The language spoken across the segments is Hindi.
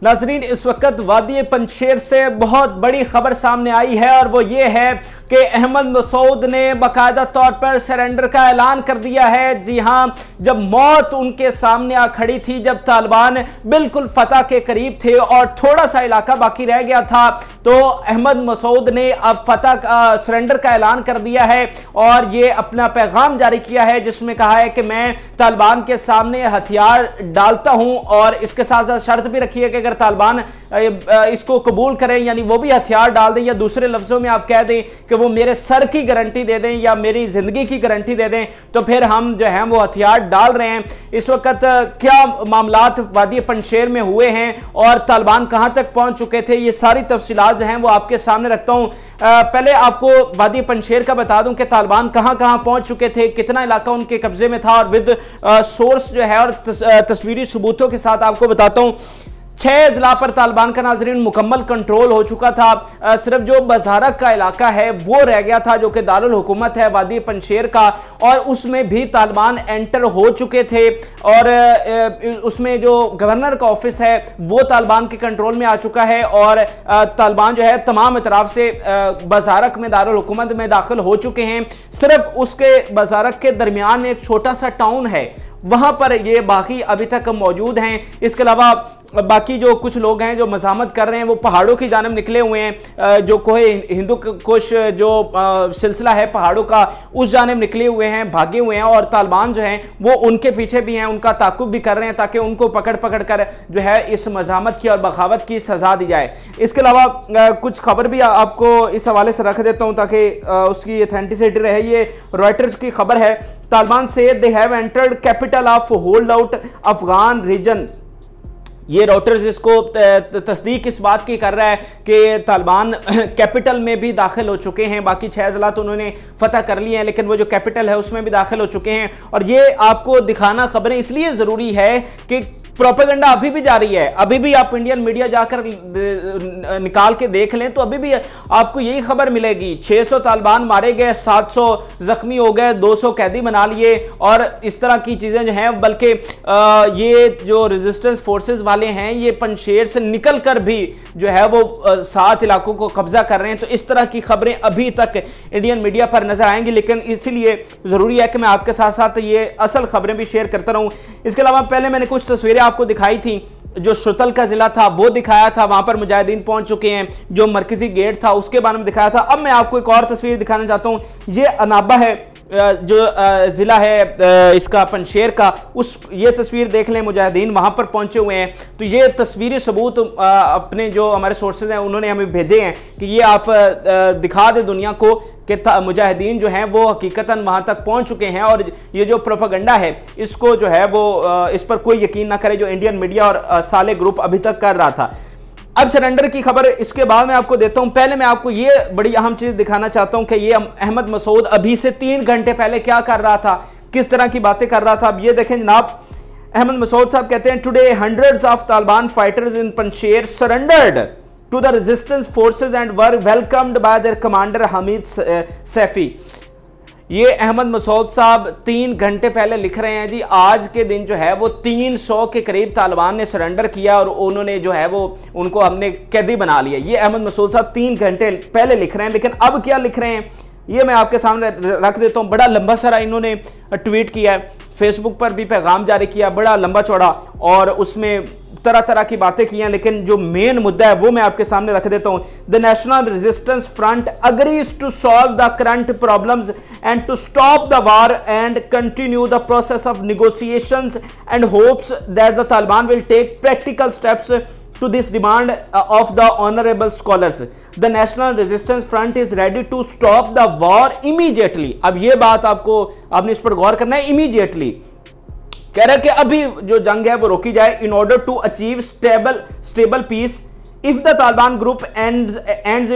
नाजरीन, इस वक्त वादी पंजशेर से बहुत बड़ी खबर सामने आई है और वो ये है कि अहमद मसूद ने बाकायदा तौर पर सरेंडर का ऐलान कर दिया है। जी हां, जब मौत उनके सामने आ खड़ी थी, जब तालिबान बिल्कुल फतह के करीब थे और थोड़ा सा इलाका बाकी रह गया था, तो अहमद मसूद ने अब फतह सरेंडर का ऐलान कर दिया है और ये अपना पैगाम जारी किया है जिसमें कहा है कि मैं तालिबान के सामने हथियार डालता हूं और इसके साथ साथ शर्त भी रखी है कि अगर तालिबान इसको कबूल करें, यानी वो भी हथियार डाल दें, या दूसरे लफ्जों में आप कह दें कि वो मेरे सर की गारंटी दे दें या मेरी जिंदगी की गारंटी दे दें, तो फिर हम जो है वो हथियार डाल रहे हैं। इस वक्त क्या मामलात वादी पंजशेर में हुए हैं और तालिबान कहां तक पहुंच चुके थे, ये सारी तफसीलात जो हैं वो आपके सामने रखता हूं। पहले आपको वादी पंजशेर का बता दूं कि तालिबान कहां कहां पहुंच चुके थे, कितना इलाका उनके कब्जे में था, और विद सोर्स जो है और तस्वीरी सबूतों के साथ आपको बताता हूं। 6 जिला पर तालिबान का नाजरीन मुकम्मल कंट्रोल हो चुका था। सिर्फ जो बजारक का इलाका है वो रह गया था, जो कि दारुल हुकूमत है वादी पंजशेर का, और उसमें भी तालिबान एंटर हो चुके थे और उसमें जो गवर्नर का ऑफिस है वो तालिबान के कंट्रोल में आ चुका है और तालिबान जो है तमाम अतराफ से बजारक में दारुल हुकूमत में दाखिल हो चुके हैं। सिर्फ उसके बजारक के दरमियान एक छोटा सा टाउन है, वहां पर ये बाकी अभी तक मौजूद हैं। इसके अलावा बाकी जो कुछ लोग हैं जो मज़ामत कर रहे हैं वो पहाड़ों की जानब निकले हुए हैं, जो कोहे हिंदू कुश जो सिलसिला है पहाड़ों का उस जानब निकले हुए हैं, भागे हुए हैं, और तालिबान जो हैं वो उनके पीछे भी हैं, उनका ताकुब भी कर रहे हैं ताकि उनको पकड़ पकड़ कर जो है इस मज़ामत की और बगावत की सजा दी जाए। इसके अलावा कुछ खबर भी आपको इस हवाले से रख देता हूँ ताकि उसकी ऑथेंटिसिटी रहे। ये रॉयटर्स की खबर है। तालिबान से they have entered capital of hold out Afghan region. ये रॉयटर्स इसको तस्दीक इस बात की कर रहा है कि तालिबान कैपिटल में भी दाखिल हो चुके हैं। बाकी 6 जिला तो उन्होंने फतह कर लिए हैं, लेकिन वो जो कैपिटल है उसमें भी दाखिल हो चुके हैं। और ये आपको दिखाना खबरें इसलिए ज़रूरी है कि प्रोपेगेंडा अभी भी जारी है। अभी भी आप इंडियन मीडिया जाकर निकाल के देख लें तो अभी भी आपको यही खबर मिलेगी। 600 तालिबान मारे गए, 700 जख्मी हो गए, 200 कैदी बना लिए और इस तरह की चीजें जो हैं। बल्कि ये जो रेजिस्टेंस फोर्सेस वाले हैं ये पंजशेर से निकल कर भी जो है वो 7 इलाकों को कब्जा कर रहे हैं। तो इस तरह की खबरें अभी तक इंडियन मीडिया पर नजर आएंगी, लेकिन इसीलिए जरूरी है कि मैं आपके साथ साथ ये असल खबरें भी शेयर करता रहूं। इसके अलावा पहले मैंने कुछ तस्वीरें आपको दिखाई थी, जो शुतल का जिला था वो दिखाया था, वहां पर मुजाहिदीन पहुंच चुके हैं। जो मरकजी गेट था उसके बारे में दिखाया था। अब मैं आपको एक और तस्वीर दिखाना चाहता हूं। ये अनाबा है जो जिला है इसका पंजशेर का, उस ये तस्वीर देख लें, मुजाहिदीन वहां पर पहुंचे हुए हैं। तो ये तस्वीरी सबूत अपने जो हमारे सोर्सेज हैं उन्होंने हमें भेजे हैं कि ये आप दिखा दें दुनिया को कि मुजाहिदीन जो हैं वो हकीकतन वहां तक पहुंच चुके हैं। और ये जो प्रोपेगेंडा है इसको जो है वो इस पर कोई यकीन ना करे जो इंडियन मीडिया और साले ग्रुप अभी तक कर रहा था। अब सरेंडर की खबर इसके बाद मैं आपको देता हूं। पहले मैं आपको ये बड़ी अहम चीज दिखाना चाहता हूं कि ये अहमद मसूद अभी से 3 घंटे पहले क्या कर रहा था, किस तरह की बातें कर रहा था। अब ये देखें जनाब, अहमद मसूद साहब कहते हैं today hundreds of Taliban fighters in Panjshir surrendered to the resistance forces and were welcomed by their commander Hamid Saifi. ये अहमद मसूद साहब 3 घंटे पहले लिख रहे हैं जी, आज के दिन जो है वो 300 के करीब तालिबान ने सरेंडर किया और उन्होंने जो है वो उनको हमने कैदी बना लिया। ये अहमद मसूद साहब 3 घंटे पहले लिख रहे हैं, लेकिन अब क्या लिख रहे हैं ये मैं आपके सामने रख देता हूं। बड़ा लंबा सारा इन्होंने ट्वीट किया है, फेसबुक पर भी पैगाम जारी किया, बड़ा लंबा चौड़ा, और उसमें तरह तरह की बातें की हैं, लेकिन जो मेन मुद्दा है वो मैं आपके सामने रख देता हूं। The national resistance front agrees to solve the current problems and to stop the war and continue the process of negotiations and hopes that the Taliban will take practical steps to this demand of the honorable scholars. The National Resistance Front is ready to stop the war immediately. अब ये बात आपने इस पर गौर करना है। immediately कह रहा है कि अभी जो जंग है वो रोकी जाए in order to achieve stable peace. If the Taliban group ends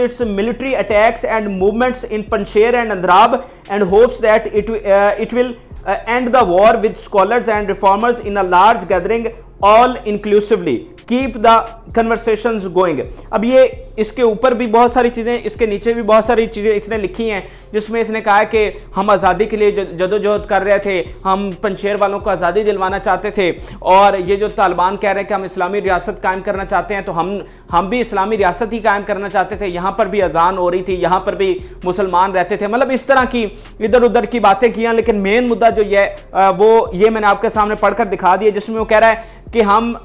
its military attacks and movements in Panjshir and Andrab and hopes that it will end the war with scholars and reformers in a large gathering all inclusively. Keep the conversations going. अब ये इसके ऊपर भी बहुत सारी चीज़ें, इसके नीचे भी बहुत सारी चीज़ें इसने लिखी हैं, जिसमें इसने कहा है कि हम आज़ादी के लिए जदोजहद कर रहे थे, हम पंजशेर वालों को आज़ादी दिलवाना चाहते थे, और ये जो तालिबान कह रहे हैं कि हम इस्लामी रियासत कायम करना चाहते हैं, तो हम भी इस्लामी रियासत ही कायम करना चाहते थे, यहाँ पर भी अजान हो रही थी, यहाँ पर भी मुसलमान रहते थे। मतलब इस तरह की इधर उधर की बातें की, लेकिन मेन मुद्दा जो ये वो ये मैंने आपके सामने पढ़कर दिखा दिया, जिसमें वो कह रहा है कि हम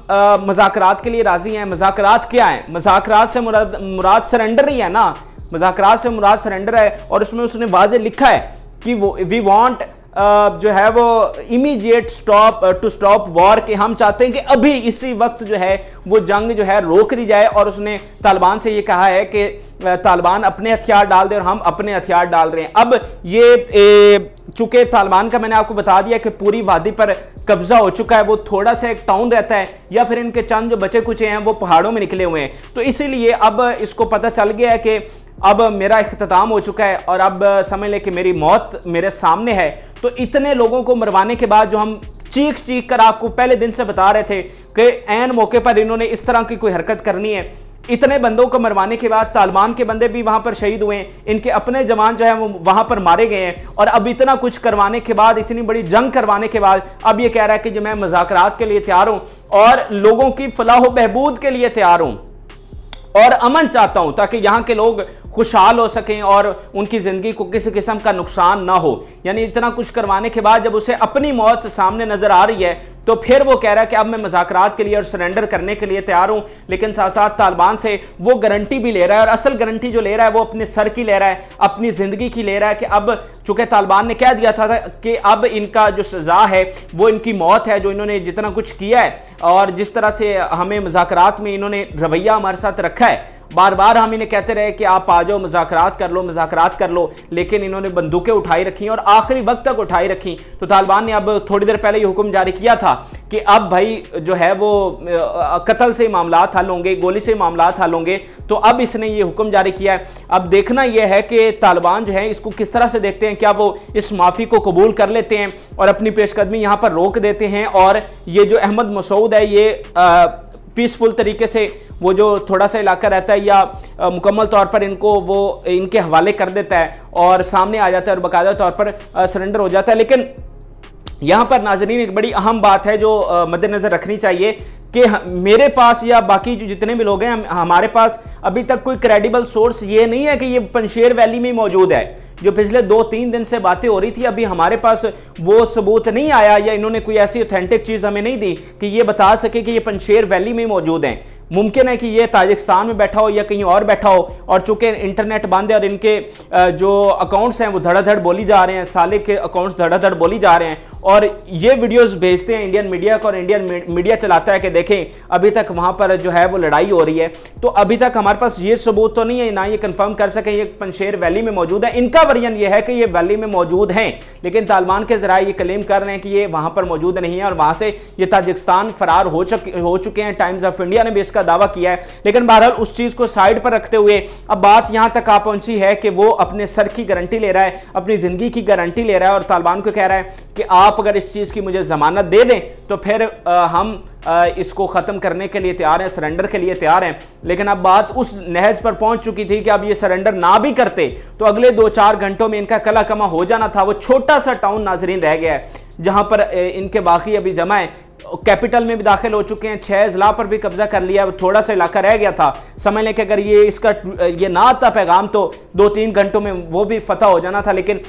मुज़ाकरात के लिए राजी हैं। मुज़ाकरात क्या है? मुज़ाकरात से मुराद सरेंडर ही है ना, मुज़ाकरात से मुराद सरेंडर है। और उसमें उसने वाज़े लिखा है कि वो वी वांट जो है वो इमीडिएट स्टॉप वॉर, के हम चाहते हैं कि अभी इसी वक्त जो है वो जंग जो है रोक दी जाए। और उसने तालिबान से ये कहा है कि तालिबान अपने हथियार डाल दे और हम अपने हथियार डाल रहे हैं। अब ये चूंकि तालिबान का मैंने आपको बता दिया कि पूरी वादी पर कब्जा हो चुका है, वो थोड़ा सा एक टाउन रहता है या फिर इनके चंद जो बचे कुचे हैं वो पहाड़ों में निकले हुए हैं, तो इसीलिए अब इसको पता चल गया है कि अब मेरा इख्तिताम हो चुका है और अब समझ ले कि मेरी मौत मेरे सामने है। तो इतने लोगों को मरवाने के बाद, जो हम चीख चीख कर आपको पहले दिन से बता रहे थे कि ऐन मौके पर इन्होंने इस तरह की कोई हरकत करनी है, इतने बंदों को मरवाने के बाद तालिबान के बंदे भी वहां पर शहीद हुए हैं, इनके अपने जवान जो है वो वहां पर मारे गए हैं, और अब इतना कुछ करवाने के बाद, इतनी बड़ी जंग करवाने के बाद अब ये कह रहा है कि जो मैं मुज़ाकरात के लिए तैयार हूं और लोगों की फलाह बहबूद के लिए तैयार हूं और अमन चाहता हूं, ताकि यहां के लोग खुशहाल हो सकें और उनकी ज़िंदगी को किसी किस्म का नुकसान ना हो। यानी इतना कुछ करवाने के बाद जब उसे अपनी मौत सामने नजर आ रही है, तो फिर वो कह रहा है कि अब मैं मुज़ाकरात के लिए और सरेंडर करने के लिए तैयार हूं। लेकिन साथ साथ तालिबान से वो गारंटी भी ले रहा है, और असल गारंटी जो ले रहा है वो अपने सर की ले रहा है, अपनी ज़िंदगी की ले रहा है, कि अब चूंकि तालिबान ने कह दिया था कि अब इनका जो सज़ा है वो इनकी मौत है, जो इन्होंने जितना कुछ किया है और जिस तरह से हमें मुज़ाकरात में इन्होंने रवैया हमारे साथ रखा है। बार बार हम इन्हें कहते रहे कि आप आ जाओ, मुज़ाकरात कर लो, मुज़ाकरात कर लो, लेकिन इन्होंने बंदूकें उठाई रखी और आखिरी वक्त तक उठाई रखी। तो तालिबान ने अब थोड़ी देर पहले ये हुक्म जारी किया था कि अब भाई जो है वो कत्ल से मामलात हल होंगे, गोली से मामलात हल होंगे। तो अब इसने ये हुक्म जारी किया है। अब देखना यह है कि तालिबान जो है इसको किस तरह से देखते हैं, क्या वो इस माफ़ी को कबूल कर लेते हैं और अपनी पेशकदमी यहाँ पर रोक देते हैं, और ये जो अहमद मसूद है ये पीसफुल तरीके से वो जो थोड़ा सा इलाका रहता है या मुकम्मल तौर पर इनको वो इनके हवाले कर देता है और सामने आ जाता है और बाकायदा तौर पर सरेंडर हो जाता है। लेकिन यहाँ पर नाज़रीन एक बड़ी अहम बात है जो मद्देनज़र रखनी चाहिए कि मेरे पास या बाकी जो जितने भी लोग हैं, हमारे पास अभी तक कोई क्रेडिबल सोर्स ये नहीं है कि ये पंजशेर वैली में मौजूद है। जो पिछले 2-3 दिन से बातें हो रही थी, अभी हमारे पास वो सबूत नहीं आया या इन्होंने कोई ऐसी ऑथेंटिक चीज़ हमें नहीं दी कि ये बता सके कि ये पंजशेर वैली में मौजूद हैं। मुमकिन है कि ये ताजिकिस्तान में बैठा हो या कहीं और बैठा हो, और चूंकि इंटरनेट बंद है और इनके जो अकाउंट्स हैं वो धड़ाधड़ बोली जा रहे हैं, साले के अकाउंट्स धड़ाधड़ बोली जा रहे हैं, और ये वीडियोस भेजते हैं इंडियन मीडिया को, और इंडियन मीडिया चलाता है कि देखें अभी तक वहाँ पर जो है वो लड़ाई हो रही है। तो अभी तक हमारे पास ये सबूत तो नहीं है, ना ये कंफर्म कर सके ये पंजशेर वैली में मौजूद है। इनका वर्जन ये है कि ये वैली में मौजूद हैं, लेकिन तालिबान के ज़राए ये क्लेम कर रहे हैं कि ये वहाँ पर मौजूद नहीं है और वहाँ से ये ताजिकिस्तान फरार हो चुके हैं। टाइम्स ऑफ इंडिया ने भी इसका दावा किया है। लेकिन बहरहाल उस चीज़ को साइड पर रखते हुए अब बात यहाँ तक आ पहुंची है कि वो अपने सर की गारंटी ले रहा है, अपनी ज़िंदगी की गारंटी ले रहा है, और तालिबान को कह रहा है कि आप अगर इस चीज़ की मुझे ज़मानत दे दें तो फिर हम इसको ख़त्म करने के लिए तैयार हैं, सरेंडर के लिए तैयार हैं। लेकिन अब बात उस नहज पर पहुंच चुकी थी कि अब ये सरेंडर ना भी करते तो अगले 2-4 घंटों में इनका कला कमा हो जाना था। वो छोटा सा टाउन नाजरीन रह गया है जहां पर इनके बाकी अभी जमा है। कैपिटल में भी दाखिल हो चुके हैं, 6 अजला पर भी कब्जा कर लिया, थोड़ा सा इलाका रह गया था। समझ लें कि अगर ये ना आता पैगाम तो 2-3 घंटों में वो भी फतह हो जाना था। लेकिन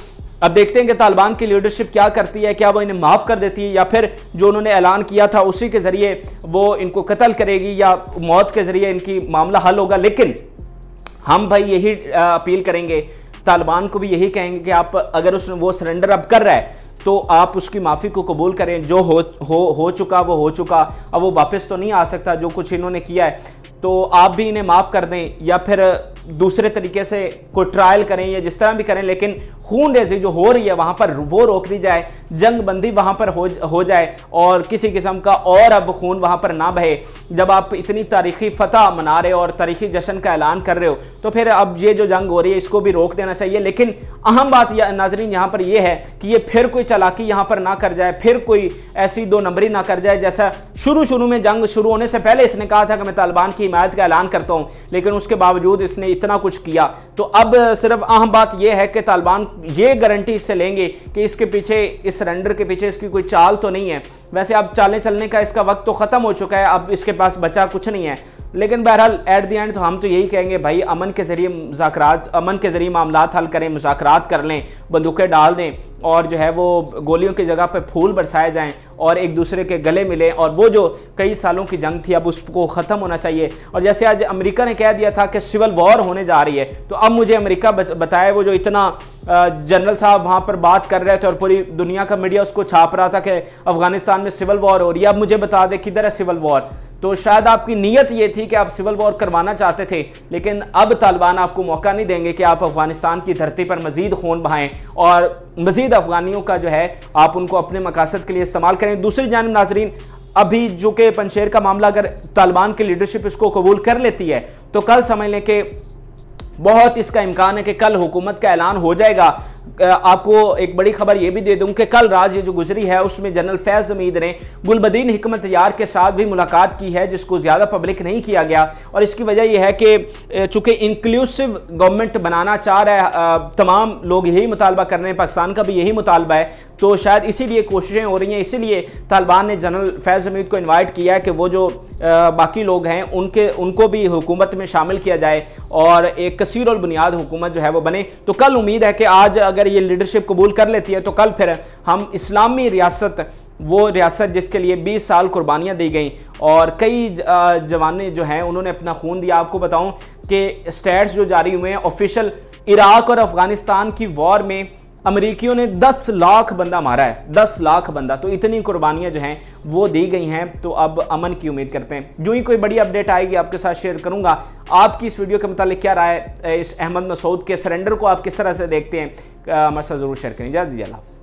अब देखते हैं कि तालिबान की लीडरशिप क्या करती है, क्या वो इन्हें माफ़ कर देती है या फिर जो उन्होंने ऐलान किया था उसी के ज़रिए वो इनको कत्ल करेगी या मौत के ज़रिए इनकी मामला हल होगा। लेकिन हम भाई यही अपील करेंगे, तालिबान को भी यही कहेंगे कि आप अगर वो सरेंडर अब कर रहा है तो आप उसकी माफ़ी को कबूल करें। जो हो चुका वो हो चुका, अब वो वापस तो नहीं आ सकता। जो कुछ इन्होंने किया है तो आप भी इन्हें माफ़ कर दें, या फिर दूसरे तरीके से कोई ट्रायल करें या जिस तरह भी करें, लेकिन खून रेजी जो हो रही है वहां पर वो रोक दी जाए, जंग बंदी वहां पर हो जाए और किसी किस्म का और अब खून वहां पर ना बहे। जब आप इतनी तारीखी फतह मना रहे हो और तारीखी जश्न का ऐलान कर रहे हो तो फिर अब ये जो जंग हो रही है इसको भी रोक देना चाहिए। लेकिन अहम बात नाजरीन यहाँ पर यह है कि ये फिर कोई चालाकी यहाँ पर ना कर जाए, फिर कोई ऐसी दो नंबरी ना कर जाए जैसा शुरू में जंग शुरू होने से पहले इसने कहा था कि मैं तालिबान की हिमायत का ऐलान करता हूं, लेकिन उसके बावजूद इसने इतना कुछ किया। तो अब सिर्फ अहम बात यह है कि तालिबान ये गारंटी इससे लेंगे कि इसके पीछे, इस सरेंडर के पीछे इसकी कोई चाल तो नहीं है। वैसे अब चालें चलने का इसका वक्त तो खत्म हो चुका है, अब इसके पास बचा कुछ नहीं है। लेकिन बहरहाल एट द एंड तो हम तो यही कहेंगे भाई अमन के जरिए मुज़ाकरात, अमन के जरिए मामलात हल करें, मुज़ाकरात कर लें, बंदूकें डाल दें और जो है वो गोलियों की जगह पे फूल बरसाए जाएं और एक दूसरे के गले मिलें। और वो जो कई सालों की जंग थी अब उसको ख़त्म होना चाहिए। और जैसे आज अमेरिका ने कह दिया था कि सिविल वॉर होने जा रही है, तो अब मुझे अमेरिका बताए वो जो इतना जनरल साहब वहाँ पर बात कर रहे थे और पूरी दुनिया का मीडिया उसको छाप रहा था कि अफगानिस्तान में सिविल वॉर हो रही है, अब मुझे बता दे किधर है सिविल वॉर। तो शायद आपकी नीयत ये थी कि आप सिविल वॉर करवाना चाहते थे, लेकिन अब तालिबान आपको मौका नहीं देंगे कि आप अफगानिस्तान की धरती पर मजीद खून बहाएं और मजीद अफगानियों का जो है आप उनको अपने मकासद के लिए इस्तेमाल करें। दूसरी जानिब नाजरीन, अभी जो कि पंजशेर का मामला अगर तालिबान की लीडरशिप इसको कबूल कर लेती है तो कल समझ लें कि बहुत इसका इम्कान है कि कल हुकूमत का ऐलान हो जाएगा। आपको एक बड़ी खबर यह भी दे दूं कि कल रात ये जो गुजरी है उसमें जनरल फैज हमीद ने गुलबदीन हिकमत यार के साथ भी मुलाकात की है, जिसको ज़्यादा पब्लिक नहीं किया गया। और इसकी वजह यह है कि चूंकि इंक्लूसिव गवर्नमेंट बनाना चाह रहा है, तमाम लोग यही मुतालबा कर रहे हैं, पाकिस्तान का भी यही मुतालबा है, तो शायद इसीलिए कोशिशें हो रही हैं। इसीलिए तालिबान ने जनरल फैज हमीद को इन्वाइट किया है कि वो जो बाकी लोग हैं उनको भी हुकूमत में शामिल किया जाए और एक कसीर और बुनियाद हुकूमत जो है वो बने। तो कल उम्मीद है कि आज अगर ये लीडरशिप कबूल कर लेती है तो कल फिर हम इस्लामी रियासत, वो रियासत जिसके लिए 20 साल कुर्बानियाँ दी गई और कई जवाने जो हैं उन्होंने अपना खून दिया। आपको बताऊं कि स्टैट्स जो जारी हुए हैं ऑफिशियल, इराक और अफगानिस्तान की वॉर में अमेरिकियों ने 10 लाख बंदा मारा है, 10 लाख बंदा। तो इतनी कुर्बानियां जो हैं वो दी गई हैं। तो अब अमन की उम्मीद करते हैं, जो ही कोई बड़ी अपडेट आएगी आपके साथ शेयर करूंगा। आपकी इस वीडियो के मुतालिक क्या राय है, इस अहमद मसूद के सरेंडर को आप किस तरह से देखते हैं, हमारे साथ जरूर शेयर करें। इजाज़त दीजिए, अल्लाह हाफ़िज़।